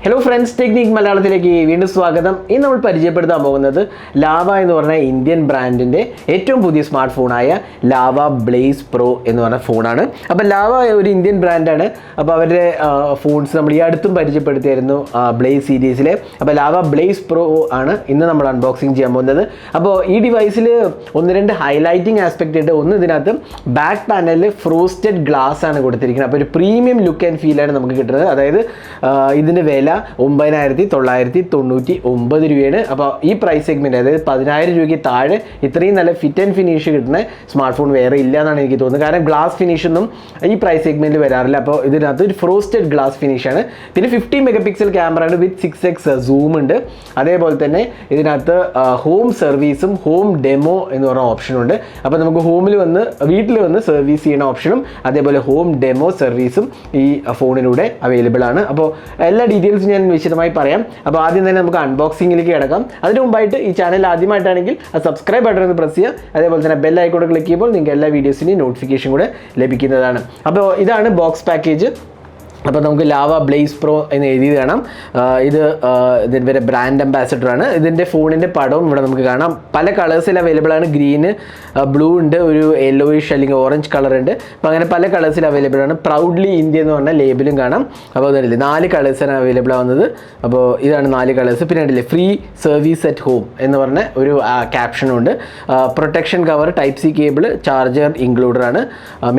Hello friends, technique മലയാളത്തിലേക്ക് വീണ്ടും സ്വാഗതം. ഇന്ന് നമ്മൾ പരിചയപ്പെടുത്താൻ പോകുന്നത് ലാവ എന്ന് പറഞ്ഞ ഇന്ത്യൻ ബ്രാൻഡിൻ്റെ ഏറ്റവും പുതിയ സ്മാർട്ട് ഫോണായ ലാവ ബ്ലേസ് പ്രോ എന്ന് പറഞ്ഞ ഫോണാണ്. അപ്പോൾ ലാവ ഒരു ഇന്ത്യൻ ബ്രാൻഡാണ്. അപ്പോൾ അവരുടെ ഫോൺസ് നമ്മൾ ഈ അടുത്തും പരിചയപ്പെടുത്തിയായിരുന്നു ബ്ലേസ് സീരീസിലെ. അപ്പോൾ ലാവ ബ്ലേസ് പ്രോ ആണ് ഇന്ന് നമ്മൾ അൺബോക്സിങ് ചെയ്യാൻ പോകുന്നത്. അപ്പോൾ ഈ ഡിവൈസിൽ ഒന്ന് രണ്ട് ഹൈലൈറ്റിംഗ് ആസ്പെക്റ്റ് ഉണ്ട്. ഒന്ന്, ഇതിനകത്ത് ബാക്ക് പാനലിൽ ഫ്രോസ്റ്റഡ് ഗ്ലാസ് ആണ് കൊടുത്തിരിക്കുന്നത്. അപ്പോൾ ഒരു പ്രീമിയം ലുക്ക് ആൻഡ് ഫീലാണ് നമുക്ക് കിട്ടുന്നത്. അതായത് ഇതിൻ്റെ വില 9999 രൂപയാണ്. അപ്പോൾ ഈ പ്രൈസ് സെഗ്മെൻറ്റ്, അതായത് 10,000 രൂപയ്ക്ക് താഴെ ഇത്രയും നല്ല ഫിറ്റ് ആൻഡ് ഫിനിഷ് കിട്ടുന്ന സ്മാർട്ട് ഫോൺ വേറെ ഇല്ല എന്നാണ് എനിക്ക് തോന്നുന്നത്. കാരണം ഗ്ലാസ് ഫിനിഷൊന്നും ഈ പ്രൈസ് സെഗ്മെൻറ്റിൽ വരാറില്ല. അപ്പോൾ ഇതിനകത്ത് ഒരു ഫ്രോസ്റ്റഡ് ഗ്ലാസ് ഫിനിഷാണ്. പിന്നെ 50 മെഗാ പിക്സൽ ക്യാമറയാണ് വിത്ത് 6x സൂം ഉണ്ട്. അതേപോലെ തന്നെ ഇതിനകത്ത് ഹോം സർവീസും ഹോം ഡെമോ എന്ന് പറഞ്ഞ ഓപ്ഷനുണ്ട്. അപ്പോൾ നമുക്ക് വീട്ടിൽ വന്ന് സർവീസ് ചെയ്യുന്ന ഓപ്ഷനും അതേപോലെ ഹോം ഡെമോ സർവീസും ഈ ഫോണിലൂടെ അവൈലബിൾ ആണ്. അപ്പോൾ എല്ലാ ഡീറ്റെയിൽസും ഞാൻ വിശദമായി പറയാം. അപ്പോൾ ആദ്യം തന്നെ നമുക്ക് അൺബോക്സിംഗിലേക്ക് കിടക്കാം. അതിന് മുമ്പായിട്ട് ഈ ചാനൽ ആദ്യമായിട്ടാണെങ്കിൽ സബ്സ്ക്രൈബ് ബട്ടൺ ഒന്ന് പ്രസ് ചെയ്യുക. അതേപോലെ തന്നെ ബെൽ ഐക്കൺ ക്ലിക്ക് ചെയ്യുമ്പോൾ നിങ്ങൾക്ക് എല്ലാ വീഡിയോസിൻ്റെയും നോട്ടിഫിക്കേഷൻ കൂടെ ലഭിക്കുന്നതാണ്. അപ്പോൾ ഇതാണ് ബോക്സ് പാക്കേജ്. അപ്പോൾ നമുക്ക് ലാവ ബ്ലേസ് പ്രോ എന്ന് എഴുതി കാണാം. ഇതിൻ്റെ ബ്രാൻഡ് അംബാസഡറാണ്. ഇതിൻ്റെ ഫോണിൻ്റെ പടവും ഇവിടെ നമുക്ക് കാണാം. പല കളേഴ്സിൽ അവൈലബിൾ ആണ്. ഗ്രീന്, ബ്ലൂ ഉണ്ട്, ഒരു യെല്ലോയിഷ് അല്ലെങ്കിൽ ഓറഞ്ച് കളർ ഉണ്ട്. അപ്പോൾ അങ്ങനെ പല കളേഴ്സിൽ അവൈലബിൾ ആണ്. പ്രൗഡ്ലി ഇന്ത്യ എന്ന് പറഞ്ഞ ലേബിളും കാണാം. അപ്പോൾ അതല്ലേ 4 കളേഴ്സാണ് അവൈലബിൾ ആവുന്നത്. അപ്പോൾ ഇതാണ് 4 കളേഴ്സ്. പിന്നെ ഉണ്ടല്ലേ ഫ്രീ സർവീസ് അറ്റ് ഹോം എന്ന് പറഞ്ഞ ഒരു ക്യാപ്ഷനും ഉണ്ട്. Protection cover, type C cable, charger included ആണ്.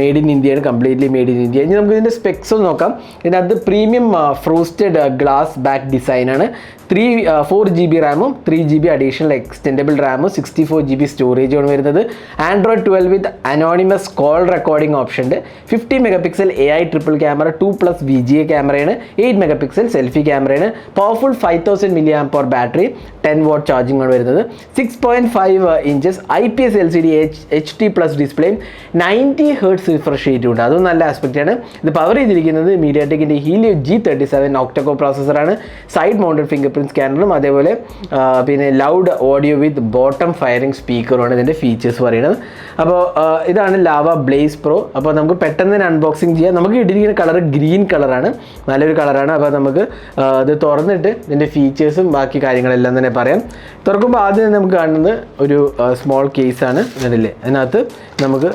മെയ്ഡ് ഇൻ ഇന്ത്യയാണ്, കംപ്ലീറ്റ്ലി മെയ്ഡ് ഇൻ ഇന്ത്യ. ഇനി നമുക്ക് ഇതിൻ്റെ സ്പെക്സ് ഒന്ന് നോക്കാം. ഇതിനകത്ത് പ്രീമിയം ഫ്രോസ്റ്റഡ് ഗ്ലാസ് ബാക്ക് ഡിസൈനാണ്. 4 GB റാമും 3 GB അഡീഷണൽ എക്സ്റ്റെൻഡബിൾ റാമും 64 GB സ്റ്റോറേജുമാണ് വരുന്നത്. Android 12 with anonymous call recording option ഉണ്ട്. 50 mega pixel AI triple camera, 2+ VGA ക്യാമറയാണ്. 8 മെഗാ പിക്സൽ സെൽഫി ക്യാമറയാണ്. Powerful 5000 mAh battery, 10 watt charging ആണ് വരുന്നത്. 6.5 ഇഞ്ചസ് IPS LCD HD+ ഡിസ്പ്ലേയും 90 Hz റിഫ്രഷ് റേറ്റും ഉണ്ട്. അതും നല്ല ആസ്പെക്റ്റ് ആണ്. ഇത് പവർ ചെയ്തിരിക്കുന്നത് മീഡിയാടെക്കിൻ്റെ ഹീലിയോ G37 ഒക്ടകോ പ്രോസസ്സറാണ്. സൈഡ് മൗണ്ടഡ് ഫിംഗർ സ്കാനറും അതേപോലെ പിന്നെ loud audio with bottom firing സ്പീക്കറുമാണ് ഇതിൻ്റെ ഫീച്ചേഴ്സ് പറയുന്നത്. അപ്പോൾ ഇതാണ് ലാവ ബ്ലേസ് പ്രോ. അപ്പോൾ നമുക്ക് പെട്ടെന്ന് തന്നെ അൺബോക്സിങ് ചെയ്യാം. നമുക്ക് ഇട്ടിരിക്കുന്ന കളർ ഗ്രീൻ കളറാണ്, നല്ലൊരു കളറാണ്. അപ്പോൾ നമുക്ക് ഇത് തുറന്നിട്ട് ഇതിൻ്റെ ഫീച്ചേഴ്സും ബാക്കി കാര്യങ്ങളെല്ലാം തന്നെ പറയാം. തുറക്കുമ്പോൾ ആദ്യം തന്നെ നമുക്ക് കാണുന്നത് ഒരു സ്മോൾ കേസാണ്. അതില്ലേ അതിനകത്ത് നമുക്ക്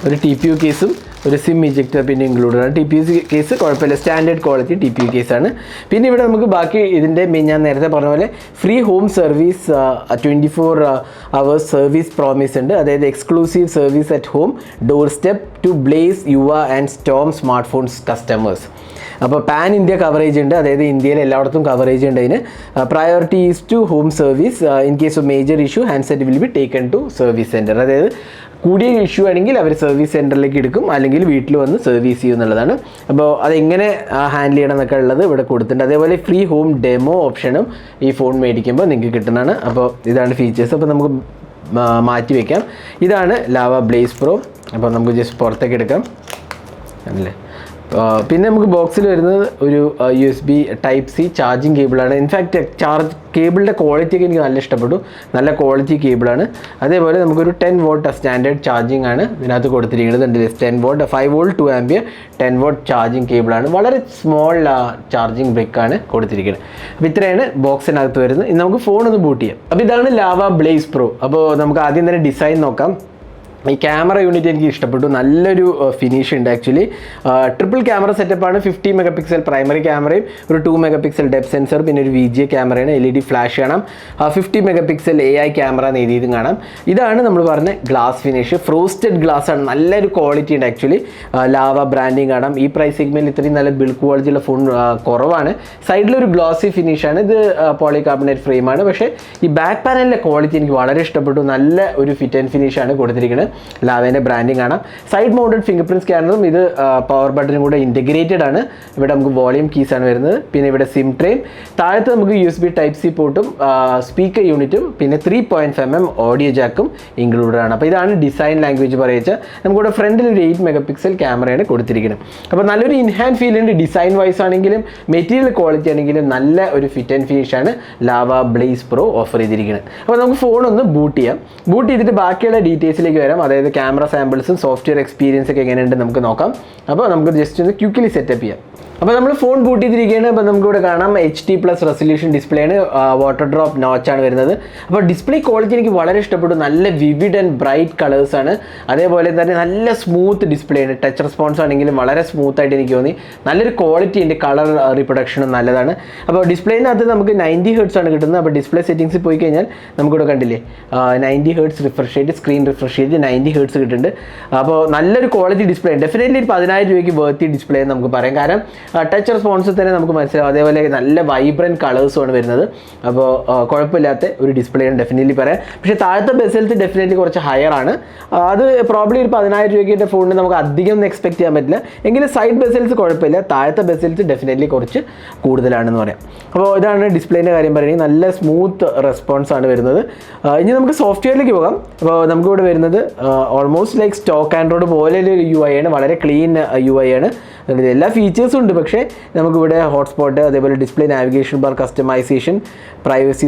ഒരു TPU കേസും ഒരു സിം ഇജക്ടർ പിന്നെ ഇൻക്ലൂഡഡ് ആണ്. TPU കേസ് കുഴപ്പമില്ല, സ്റ്റാൻഡേർഡ് ക്വാളിറ്റി TPU കേസാണ്. പിന്നെ ഇവിടെ നമുക്ക് ബാക്കി ഇതിൻ്റെ ഞാൻ നേരത്തെ പറഞ്ഞ പോലെ free home service 24 hours service promise ഉണ്ട്. അതായത് exclusive service at home, door step to Blaze Yuva and Storm smart phones customers. അപ്പോൾ പാൻ ഇന്ത്യ കവറേജ് ഉണ്ട്. അതായത് ഇന്ത്യയിൽ എല്ലായിടത്തും കവറേജ് ഉണ്ട് അതിന്. Priority is to home service. In case of major issue handset will be taken to service centre. അതായത് കൂടിയ issue ആണെങ്കിൽ അവർ സർവീസ് സെൻറ്ററിലേക്ക് എടുക്കും, അല്ലെങ്കിൽ വീട്ടിൽ വന്ന് സർവീസ് ചെയ്യും എന്നുള്ളതാണ്. അപ്പോൾ അതെങ്ങനെ ഹാൻഡിൽ ചെയ്യണം എന്നൊക്കെ ഉള്ളത് ഇവിടെ കൊടുത്തിട്ടുണ്ട്. അതേപോലെ ഫ്രീ ഹോം ഡെമോ ഓപ്ഷനും ഈ ഫോൺ മേടിക്കുമ്പോൾ നിങ്ങൾക്ക് കിട്ടുന്നതാണ്. അപ്പോൾ ഇതാണ് ഫീച്ചേഴ്സ്. അപ്പോൾ നമുക്ക് മാറ്റി വയ്ക്കാം. ഇതാണ് ലാവ ബ്ലേസ് പ്രോ. അപ്പോൾ നമുക്ക് ജസ്റ്റ് പുറത്തേക്ക് എടുക്കാം അല്ലേ. പിന്നെ നമുക്ക് ബോക്സിൽ വരുന്നത് ഒരു USB Type-C ചാർജിങ് കേബിളാണ്. ഇൻഫാക്റ്റ് കേബിളിൻ്റെ ക്വാളിറ്റിയൊക്കെ എനിക്ക് നല്ല ഇഷ്ടപ്പെട്ടു. നല്ല ക്വാളിറ്റി കേബിളാണ്. അതേപോലെ നമുക്കൊരു 10 വാട്ട് സ്റ്റാൻഡേർഡ് ചാർജിങ് ആണ് ഇതിനകത്ത് കൊടുത്തിരിക്കുന്നത്. 10 watt 5 volt 2 ampere 10 watt charging കേബിളാണ്. വളരെ സ്മോൾ ചാർജിങ് ബ്രിക്കാണ് കൊടുത്തിരിക്കുന്നത്. അപ്പോൾ ഇത്രയാണ് ബോക്സിനകത്ത് വരുന്നത്. ഇനി നമുക്ക് ഫോൺ ഒന്ന് ബൂട്ട് ചെയ്യാം. അപ്പോൾ ഇതാണ് ലാവ ബ്ലേസ് പ്രോ. അപ്പോൾ നമുക്ക് ആദ്യം തന്നെ ഡിസൈൻ നോക്കാം. ഈ ക്യാമറ യൂണിറ്റ് എനിക്ക് ഇഷ്ടപ്പെട്ടു. നല്ലൊരു ഫിനിഷ് ഉണ്ട് ആക്ച്വലി. ട്രിപ്പിൾ ക്യാമറ സെറ്റപ്പാണ്. 50 മെഗാ പിക്സൽ പ്രൈമറി ക്യാമറയും ഒരു 2 മെഗാ പിക്സൽ ഡെപ്ത് സെൻസർ പിന്നെ ഒരു VGA ക്യാമറയാണ്. LED ഫ്ലാഷ് കാണാം. 50 മെഗാ പിക്സൽ AI ക്യാമറ എന്ന് എഴുതിയതും കാണാം. ഇതാണ് നമ്മൾ പറഞ്ഞ ഗ്ലാസ് ഫിനിഷ്. ഫ്രോസ്റ്റഡ് ഗ്ലാസ് ആണ്. നല്ലൊരു ക്വാളിറ്റി ഉണ്ട് ആക്ച്വലി. ലാവ ബ്രാൻഡിങ് കാണാം. ഈ പ്രൈസ് സെഗ്മെൻറ്റിൽ ഇത്രയും നല്ല ബിൽഡ് ക്വാളിറ്റിയുള്ള ഫോൺ കുറവാണ്. സൈഡിലൊരു ഗ്ലോസി ഫിനിഷാണ്. ഇത് പോളികാർബണേറ്റ് ഫ്രെയിമാണ്. പക്ഷേ ഈ ബാക്ക് പാനലിൻ്റെ ക്വാളിറ്റി എനിക്ക് വളരെ ഇഷ്ടപ്പെട്ടു. നല്ല ഒരു ഫിറ്റ് ആൻഡ് ഫിനിഷാണ് കൊടുത്തിരിക്കുന്നത്. ലാവേൻ്റെ ബ്രാൻഡിങ് കാണാം. സൈഡ് മൗണ്ടഡ് ഫിംഗർ പ്രിൻറ്റ് സ്കാനറും ഇത് പവർ ബട്ടനും കൂടെ ഇൻറ്റഗ്രേറ്റഡ് ആണ്. ഇവിടെ നമുക്ക് വോളിയം കീസാണ് വരുന്നത്. പിന്നെ ഇവിടെ സിം ട്രെയും, താഴത്ത് നമുക്ക് USB Type-C പോർട്ടും സ്പീക്കർ യൂണിറ്റും പിന്നെ 3.5mm ഓഡിയോ ജാക്കും ഇൻക്ലൂഡഡ് ആണ്. അപ്പോൾ ഇതാണ് ഡിസൈൻ ലാംഗ്വേജ് പറയുക. നമുക്കിവിടെ ഫ്രണ്ടിൽ ഒരു 8 മെഗാ പിക്സൽ ക്യാമറയാണ് കൊടുത്തിരിക്കുന്നത്. അപ്പോൾ നല്ലൊരു ഇൻഹാൻഡ് ഫീൽ ഉണ്ട്. ഡിസൈൻ വൈസ് ആണെങ്കിലും മെറ്റീരിയൽ ക്വാളിറ്റി ആണെങ്കിലും നല്ല ഒരു ഫിറ്റ് ആൻഡ് ഫിനിഷാണ് ലാവ ബ്ലേസ് പ്രോ ഓഫർ ചെയ്തിരിക്കുന്നത്. അപ്പോൾ നമുക്ക് ഫോൺ ഒന്ന് ബൂട്ട് ചെയ്യാം. ബൂട്ട് ചെയ്തിട്ട് ബാക്കിയുള്ള ഡീറ്റെയിൽസിലേക്ക് വരാം. അതായത് ക്യാമറ സാമ്പിൾസും സോഫ്റ്റ്വെയർ എക്സ്പീരിയൻസ് ഒക്കെ എങ്ങനെയുണ്ട് നമുക്ക് നോക്കാം. അപ്പോൾ നമുക്ക് ജസ്റ്റ് ഒന്ന് ക്വിക്കലി സെറ്റപ്പ് ചെയ്യാം. അപ്പോൾ നമ്മൾ ഫോൺ ബൂട്ട് ചെയ്തിരിക്കുകയാണ്. അപ്പോൾ നമുക്കിവിടെ കാണാം HD+ റെസൊല്യൂഷൻ ഡിസ്പ്ലേ ആണ്, വാട്ടർ ഡ്രോപ്പ് നോച്ചാണ് വരുന്നത്. അപ്പോൾ ഡിസ്പ്ലേ ക്വാളിറ്റി എനിക്ക് വളരെ ഇഷ്ടപ്പെട്ടു. നല്ല വിവിഡ് ആൻഡ് ബ്രൈറ്റ് കളേഴ്സാണ്, അതേപോലെ തന്നെ നല്ല സ്മൂത്ത് ഡിസ്പ്ലേ ആണ്. ടച്ച് റെസ്പോൺസ് ആണെങ്കിലും വളരെ സ്മൂത്ത് ആയിട്ട് എനിക്ക് തോന്നി. നല്ലൊരു ക്വാളിറ്റി ഉണ്ട്, കളർ റീപ്രൊഡക്ഷനും നല്ലതാണ്. അപ്പോൾ ഡിസ്പ്ലേനകത്ത് നമുക്ക് 90 Hz ആണ് കിട്ടുന്നത്. അപ്പോൾ ഡിസ്പ്ലേ സെറ്റിംഗ്സിൽ പോയി കഴിഞ്ഞാൽ നമുക്കിവിടെ കണ്ടില്ലേ 90 Hz refresh rate, screen refresh rate 90 Hz കിട്ടുന്നുണ്ട്. അപ്പോൾ നല്ലൊരു ക്വാളിറ്റി ഡിസ്പ്ലേ, ഡെഫിനറ്റ്ലി ഒരു 10,000 രൂപയ്ക്ക് വേർത്തി ഡിസ്പ്ലേ എന്ന് നമുക്ക് പറയാം. കാരണം ടച്ച് റെസ്പോൺസിൽ തന്നെ നമുക്ക് മനസ്സിലാവും, അതേപോലെ നല്ല വൈബ്രൻറ്റ് കളേഴ്സുമാണ് വരുന്നത്. അപ്പോൾ കുഴപ്പമില്ലാത്ത ഒരു ഡിസ്പ്ലേ ആണ് ഡെഫിനറ്റ്ലി പറയാം. പക്ഷേ താഴത്തെ ബെസൽസ് ഡെഫിനറ്റ്ലി കുറച്ച് ഹയർ ആണ്. അത് പ്രോബ്ലി ഒരു 10,000 രൂപയ്ക്ക് ഫോണിന് നമുക്ക് അധികം ഒന്നും എക്സ്പെക്ട് ചെയ്യാൻ പറ്റില്ല. എങ്കിലും സൈഡ് ബെസൽസ് കുഴപ്പമില്ല, താഴത്തെ ബെസൽസ് ഡെഫിനറ്റ്ലി കുറച്ച് കൂടുതലാണെന്ന് പറയാം. അപ്പോൾ ഇതാണ് ഡിസ്പ്ലേൻ്റെ കാര്യം പറയുന്നത്. നല്ല സ്മൂത്ത് റെസ്പോൺസ് ആണ് വരുന്നത്. ഇനി നമുക്ക് സോഫ്റ്റ്വെയറിലേക്ക് പോകാം. അപ്പോൾ നമുക്കിവിടെ വരുന്നത് ഓൾമോസ്റ്റ് ലൈക്ക് സ്റ്റോക്ക് ആൻഡ്രോയിഡ് പോലെ ഒരു UI ആണ്, വളരെ ക്ലീൻ UI ആണ്. എല്ലാ ഫീച്ചേഴ്സും ഉണ്ട്. പക്ഷേ നമുക്കിവിടെ ഹോട്ട്സ്പോട്ട്, അതേപോലെ display navigation bar customization, privacy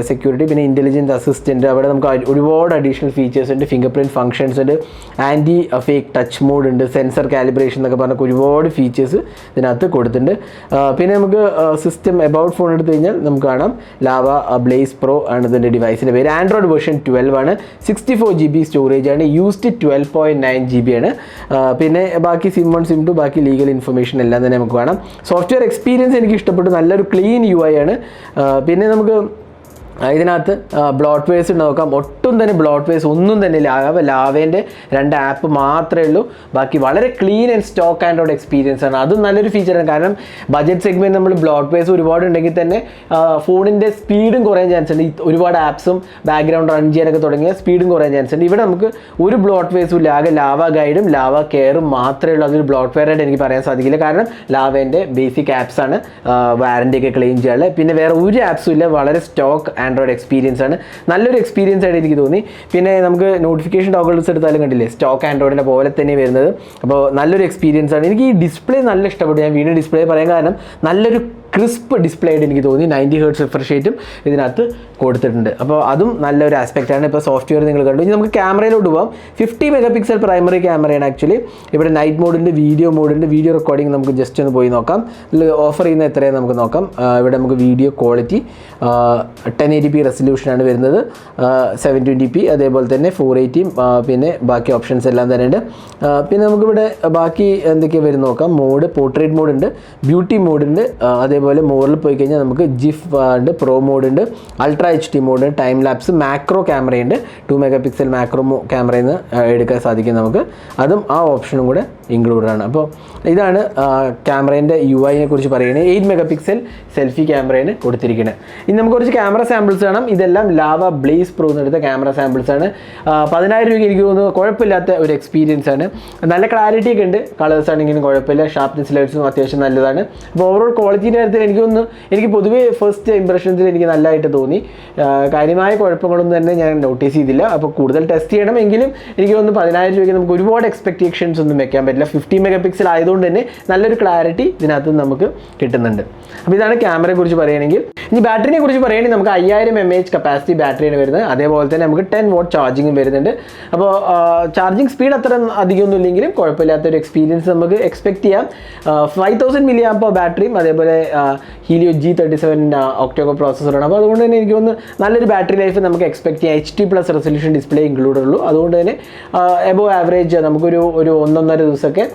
security, പിന്നെ ഇൻ്റലിജൻറ്റ് അസിസ്റ്റൻറ്റ്, അവിടെ നമുക്ക് ഒരുപാട് അഡീഷണൽ ഫീച്ചേഴ്സ് ഉണ്ട്. ഫിംഗർ പ്രിൻറ്റ് ഫംഗ്ഷൻസ് ഉണ്ട്, ആൻറ്റി ഫേക്ക് ടച്ച് മോഡ് ഉണ്ട്, സെൻസർ കാലിബ്രേഷൻ എന്നൊക്കെ പറഞ്ഞാൽ ഒരുപാട് ഫീച്ചേഴ്സ് ഇതിനകത്ത് കൊടുത്തിട്ടുണ്ട്. പിന്നെ നമുക്ക് സിസ്റ്റം എബൌട്ട് ഫോൺ എടുത്തു കഴിഞ്ഞാൽ നമുക്ക് കാണാം ലാവ ബ്ലേസ് പ്രോ ആണ് ഇതിൻ്റെ ഡിവൈസിൻ്റെ പേര്. ആൻഡ്രോയിഡ് വേർഷൻ 12 ആണ്, 64 GB സ്റ്റോറേജ് ആണ്, യൂസ്ഡ് 12.9 GB ആണ്. പിന്നെ ബാക്കി SIM 1 SIM 2 ബാക്കി ലീഗൽ ഇൻഫർമേഷൻ എല്ലാം തന്നെ നമുക്ക് കാണാം. സോഫ്റ്റ്വെയർ എക്സ്പീരിയൻസ് എനിക്ക് ഇഷ്ടപ്പെട്ടു, നല്ലൊരു ക്ലീൻ UI ആണ്. പിന്നെ നമുക്ക് ഇതിനകത്ത് ബ്ലോട്ട് വേസ് നോക്കാം. ഒട്ടും തന്നെ ബ്ലോട്ട് വേസ് ഒന്നും തന്നെ ലാവേൻ്റെ 2 ആപ്പ് മാത്രമേ ഉള്ളൂ. ബാക്കി വളരെ clean and stock Android experience ആണ്. അതും നല്ലൊരു ഫീച്ചറാണ്. കാരണം ബഡ്ജറ്റ് സെഗ്മെൻറ്റ് നമ്മൾ ബ്ലോട്ട് വേസ് ഒരുപാട് ഉണ്ടെങ്കിൽ തന്നെ ഫോണിൻ്റെ സ്പീഡും കുറയാൻ ചാൻസ് ഉണ്ട്. ഒരുപാട് ആപ്സും ബാക്ക്ഗ്രൗണ്ട് റൺ ചെയ്യാനൊക്കെ തുടങ്ങിയ സ്പീഡും കുറയാൻ ചാൻസ് ഉണ്ട്. ഇവിടെ നമുക്ക് ഒരു ബ്ലോട്ട് വേസും ഇല്ല, ആകെ ലാവ ഗൈഡും ലാവ കെയറും മാത്രമേ ഉള്ളൂ. അതൊരു ബ്ലോട്ട് വെയർ ആയിട്ട് എനിക്ക് പറയാൻ സാധിക്കില്ല. കാരണം ലാവേൻ്റെ ബേസിക് ആപ്സാണ് വാറൻറ്റി ഒക്കെ ക്ലെയിം ചെയ്യാനുള്ളത്. പിന്നെ വേറെ ഒരു ആപ്സും ഇല്ല. വളരെ സ്റ്റോക്ക് ആൻഡ്രോയിഡ് എക്സ്പീരിയൻസ് ആണ്, നല്ലൊരു എക്സ്പീരിയൻസ് ആയിട്ട് എനിക്ക് തോന്നി. പിന്നെ നമുക്ക് നോട്ടിഫിക്കേഷൻ ടോഗിൾസ് എടുത്താലും കണ്ടില്ലേ സ്റ്റോക്ക് ആൻഡ്രോയിഡിനെ പോലെ തന്നെ വരുന്നത്. അപ്പോൾ നല്ലൊരു എക്സ്പീരിയൻസ് ആണ്. എനിക്ക് ഈ ഡിസ്പ്ലേ നല്ല ഇഷ്ടപ്പെട്ടു. ഞാൻ വീണ്ടും ഡിസ്പ്ലേ പറയാൻ കാരണം നല്ലൊരു ക്രിസ്പ് ഡിസ്പ്ലേ ആയിട്ട് എനിക്ക് തോന്നി. 90 Hz റിഫ്രഷ് റേറ്റും ഇതിനകത്ത് കൊടുത്തിട്ടുണ്ട്. അപ്പോൾ അതും നല്ലൊരു ആസ്പെക്റ്റാണ്. ഇപ്പോൾ സോഫ്റ്റ്വെയർ നിങ്ങൾ കണ്ടു. ഇനി നമുക്ക് ക്യാമറയിലോട്ട് പോകാം. 50 MP പ്രൈമറി ക്യാമറയാണ് ആക്ച്വലി. ഇവിടെ നൈറ്റ് മോഡുണ്ട്, വീഡിയോ മോഡുണ്ട്. വീഡിയോ റെക്കോർഡിംഗ് നമുക്ക് ജസ്റ്റ് ഒന്ന് പോയി നോക്കാം. ഇതിൽ ഓഫർ ചെയ്യുന്ന എത്രയാണ് നമുക്ക് നോക്കാം. ഇവിടെ നമുക്ക് വീഡിയോ ക്വാളിറ്റി 1080p റെസൊല്യൂഷനാണ് വരുന്നത്, 720p, അതേപോലെ തന്നെ 480, പിന്നെ ബാക്കി ഓപ്ഷൻസ് എല്ലാം തന്നെ ഉണ്ട്. പിന്നെ നമുക്കിവിടെ ബാക്കി എന്തൊക്കെയാണ് വരുന്നത് നോക്കാം. മോഡ് പോർട്രേറ്റ് മോഡുണ്ട്, ബ്യൂട്ടി മോഡുണ്ട്, അതേപോലെ മോഡിൽ പോയി കഴിഞ്ഞാൽ നമുക്ക് ജിഫ് ഉണ്ട്, പ്രോ മോഡുണ്ട്, ultra HD mode, time lapse, macro ക്യാമറയുണ്ട്. 2 MP മാക്രോ ക്യാമറയിൽ നിന്ന് എടുക്കാൻ സാധിക്കും നമുക്ക്. അതും ആ ഓപ്ഷനും കൂടെ ഇൻക്ലൂഡഡ് ആണ്. അപ്പോൾ ഇതാണ് ക്യാമറേൻ്റെ UI കുറിച്ച് പറയുന്നത്. 8 MP സെൽഫി ക്യാമറയാണ് കൊടുത്തിരിക്കുന്നത്. ഇനി നമുക്ക് കുറച്ച് ക്യാമറ സാമ്പിൾസ് കാണാം. ഇതെല്ലാം ലാവ ബ്ലേസ് പ്രോ എന്നെടുത്ത ക്യാമറ സാമ്പിൾസ് ആണ്. 10,000 രൂപയ്ക്ക് എനിക്ക് തോന്നുന്നു കുഴപ്പമില്ലാത്ത ഒരു എക്സ്പീരിയൻസ് ആണ്. നല്ല ക്ലാരിറ്റി ഒക്കെ ഉണ്ട്, കളേഴ്സ് ആണെങ്കിലും കുഴപ്പമില്ല, ഷാർപ്നെസ് ലെവൽസും അത്യാവശ്യം നല്ലതാണ്. അപ്പോൾ ഓവറോൾ ക്വാളിറ്റീൻ്റെ കാര്യത്തിൽ എനിക്ക് പൊതുവേ ഫസ്റ്റ് ഇംപ്രഷൻസിൽ എനിക്ക് നല്ലതായിട്ട് തോന്നി. കാര്യമായ കുഴപ്പങ്ങളൊന്നും തന്നെ ഞാൻ നോട്ടീസ് ചെയ്തില്ല. അപ്പോൾ കൂടുതൽ ടെസ്റ്റ് ചെയ്യണമെങ്കിലും എനിക്ക് തോന്നുന്നു 10,000 രൂപയ്ക്ക് നമുക്ക് ഒരുപാട് എക്സ്പെക്ടേഷൻസ് ഒന്നും വെക്കാൻ പറ്റില്ല. 50 MP ആയതുകൊണ്ട് തന്നെ നല്ലൊരു ക്ലാരിറ്റി ഇതിനകത്ത് നമുക്ക് കിട്ടുന്നുണ്ട്. അപ്പോൾ ഇതാണ് ക്യാമറയെ കുറിച്ച് പറയുകയാണെങ്കിൽ. ഇനി ബാറ്ററിനെ കുറിച്ച് പറയുകയാണെങ്കിൽ നമുക്ക് 5000 mAh കപ്പാസിറ്റി ബാറ്ററിയാണ് വരുന്നത്. അതേപോലെ തന്നെ നമുക്ക് 10 W ചാർജിങ്ങും വരുന്നുണ്ട്. അപ്പോൾ ചാർജിങ് സ്പീഡ് അത്ര അധികമൊന്നും ഇല്ലെങ്കിലും കുഴപ്പമില്ലാത്തൊരു എക്സ്പീരിയൻസ് നമുക്ക് എക്സ്പെക്ട് ചെയ്യാം. 5000 mAh ബാറ്ററിയും അതേപോലെ ഹീലിയോ G37 ഒക്ടോകോ പ്രോസസ്സറാണ്. അപ്പോൾ അതുകൊണ്ട് തന്നെ എനിക്ക് തോന്നുന്നു നല്ലൊരു ബാറ്ററി ലൈഫ് നമുക്ക് എക്സ്പെക്ട് ചെയ്യാം. HD+ റെസൊല്യൂഷൻ ഡിസ്പ്ലേ ഇൻക്ലൂഡഡ് ഉള്ളൂ. അതുകൊണ്ട് തന്നെ എബോവ് ആവറേജ് നമുക്കൊരു 1.5 ദിവസമൊക്കെ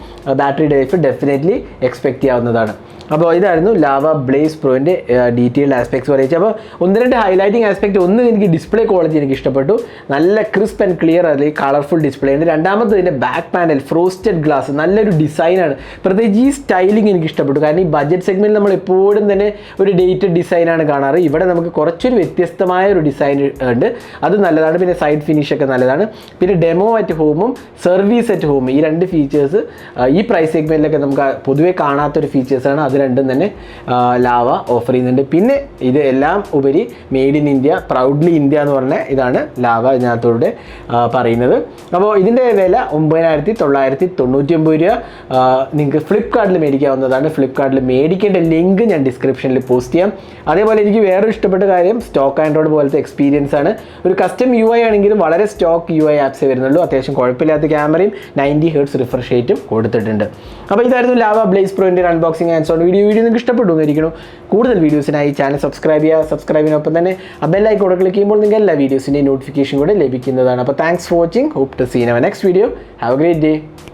ബാറ്ററി ലൈഫ് ഡെഫിനറ്റ്ലി എക്സ്പെക്ട് ചെയ്യാവുന്നതാണ്. അപ്പോൾ ഇതായിരുന്നു ലാവ ബ്ലേസ് പ്രോൻ്റെ ഡീറ്റെയിൽഡ് ആസ്പെക്ട്സ് പറയുന്നത്. അപ്പോൾ 1-2 ഹൈലൈറ്റിംഗ് ആസ്പെക്ട്. ഒന്ന്, എനിക്ക് ഡിസ്പ്ലേ ക്വാളിറ്റി എനിക്ക് ഇഷ്ടപ്പെട്ടു. നല്ല ക്രിസ്പ് ആൻഡ് ക്ലിയർ അല്ലെങ്കിൽ കളർഫുൾ ഡിസ്പ്ലേ ഉണ്ട്. രണ്ടാമത് ഇതിൻ്റെ ബാക്ക് പാനൽ ഫ്രോസ്റ്റഡ് ഗ്ലാസ്, നല്ലൊരു ഡിസൈനാണ്. പ്രത്യേകിച്ച് ഈ സ്റ്റൈലിംഗ് എനിക്ക് ഇഷ്ടപ്പെട്ടു. കാരണം ഈ ബഡ്ജറ്റ് സെഗ്മെൻറ്റിൽ നമ്മൾ എപ്പോഴും തന്നെ ഒരു ഡേറ്റഡ് ഡിസൈനാണ് കാണാറ്. ഇവിടെ നമുക്ക് കുറച്ചൊരു വ്യത്യസ്തമായ ഒരു ഡിസൈൻ ഉണ്ട്, അത് നല്ലതാണ്. പിന്നെ സൈഡ് ഫിനിഷൊക്കെ നല്ലതാണ്. പിന്നെ ഡെമോ അറ്റ് ഹോമും സർവീസ് അറ്റ് ഹോമും, ഈ 2 ഫീച്ചേഴ്സ് ഈ പ്രൈസ് സെഗ്മെൻറ്റിലൊക്കെ നമുക്ക് പൊതുവേ കാണാത്തൊരു ഫീച്ചേഴ്സാണ്. അത് രണ്ടും തന്നെ ലാവ ഓഫർ ചെയ്യുന്നുണ്ട്. പിന്നെ ഇത് എല്ലാം ഉപരി made in India, proudly India എന്ന് പറഞ്ഞ ഇതാണ് ലാവ ഇതിനകത്തൂടെ പറയുന്നത്. അപ്പോൾ ഇതിൻ്റെ വില 9999 രൂപ. നിങ്ങൾക്ക് ഫ്ലിപ്കാർട്ടിൽ മേടിക്കാവുന്നതാണ്. ഫ്ലിപ്കാർട്ടിൽ മേടിക്കേണ്ട ലിങ്ക് ഞാൻ ഡിസ്ക്രിപ്ഷനിൽ പോസ്റ്റ് ചെയ്യാം. അതേപോലെ എനിക്ക് വേറൊരു ഇഷ്ടപ്പെട്ട കാര്യം സ്റ്റോക്ക് ആൻഡ്രോയിഡ് പോലത്തെ എക്സ്പീരിയൻസ് ആണ്. ഒരു കസ്റ്റം UI ആണെങ്കിലും വളരെ സ്റ്റോക്ക് UI ആപ്സേ വരുന്നുള്ളൂ. അത്യാവശ്യം കുഴപ്പമില്ലാത്ത ക്യാമറയും 90 Hz റിഫ്രഷ് റേറ്റും കൊടുത്തിട്ടുണ്ട്. അപ്പോൾ ഇതായിരുന്നു ലാവ ബ്ലേസ് പ്രോൻ്റെ അൺബോക്സിംഗ് ആൻഡ് സോൺ വീഡിയോ നിങ്ങൾക്ക് ഇഷ്ടപ്പെട്ടു എന്നിരിക്കണം. കൂടുതൽ വീഡിയോസിനായി ചാനൽ സബ്സ്ക്രൈബ് ചെയ്യുക. സബ്സ്ക്രൈബിനൊപ്പം തന്നെ ബെല്ലൈക്കോടെ ക്ലിക്ക് ചെയ്യുമ്പോൾ നിങ്ങൾക്ക് എല്ലാ വീഡിയോസിൻ്റെയും നോട്ടിഫിക്കേഷൻ കൂടെ ലഭിക്കുന്നതാണ്. അപ്പോൾ thanks for watching. Hope to see in our next video. Have a great day.